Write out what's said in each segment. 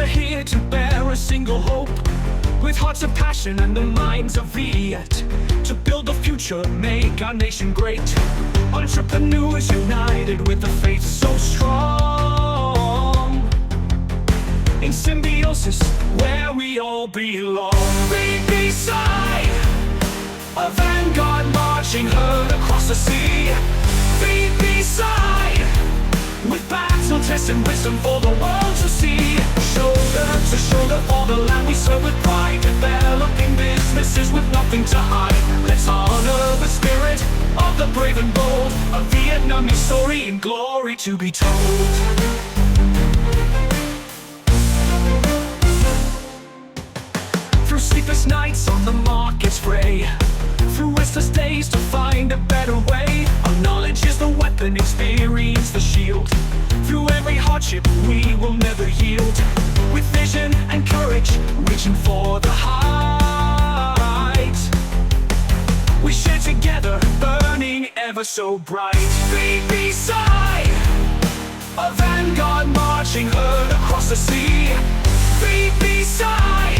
we're here to bear a single hope, with hearts of passion and the minds of Viet, to build the future, make our nation great. Entrepreneurs united with a faith so strong, in symbiosis where we all belong. VBCI, a vanguard marching heard across the sea. VBCI, with battle-tested wisdom for the world to see. Shoulder to shoulder for the land we serve with pride, developing businesses with nothing to hide. Let's honor the spirit of the brave and bold, a Vietnamese story in glory to be told. Through sleepless nights on the market's fray, through restless days to find a better way. Our knowledge is the weapon, experience the shield. Through every hardship we will never yield. With vision and courage, reaching for the heights, we share together, burning ever so bright. VBCI, a vanguard marching heard across the sea. VBCI,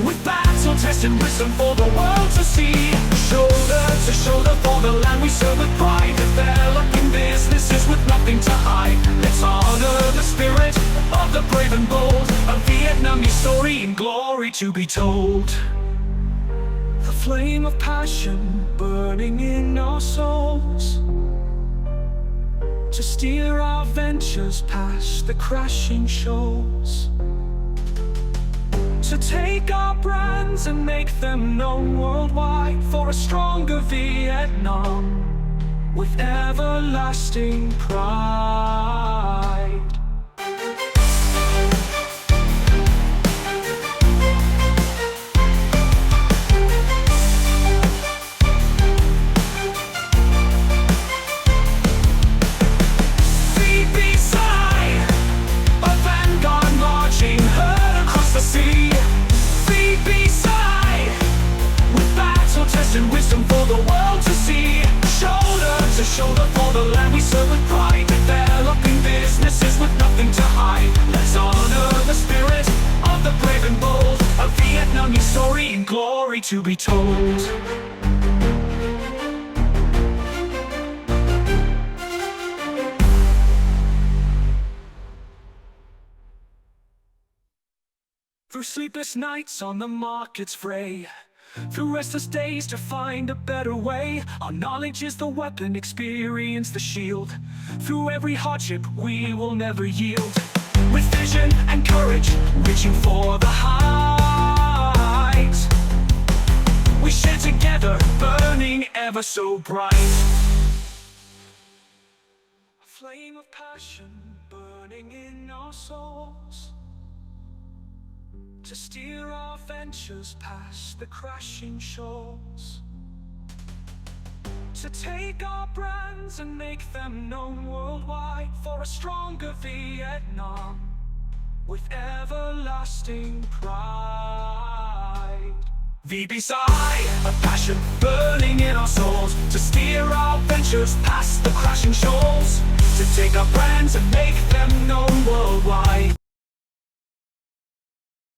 with battle-tested wisdom for the world to see. Shoulder to shoulder for the land we serve with pride, developing businesses with nothing to hide. Let's honor the spirit of the brave and bold, a Vietnamese story in glory to be told. The flame of passion burning in our souls, to steer our ventures past the crashing shoals, to take our brands and make them known worldwide, for a stronger Vietnam with everlasting pride. VBCI, a vanguard marching heard across the sea. VBCI, with battle-tested wisdom for the world to see. Shoulder to shoulder for the land we serve with pride, developing businesses with nothing to hide. Let's honor the spirit of the brave and bold, a Vietnamese story in glory to be told. Through sleepless nights on the market's fray, through restless days to find a better way. Our knowledge is the weapon, experience the shield. Through every hardship we will never yield. With vision and courage, reaching for the heights, we share together, burning ever so bright. A flame of passion burning in our souls, to steer our ventures past the crashing shoals, to take our brands and make them known worldwide, for a stronger Vietnam with everlasting pride. VBCI, a passion burning in our souls, to steer our ventures past the crashing shoals, to take our brands and make them known worldwide,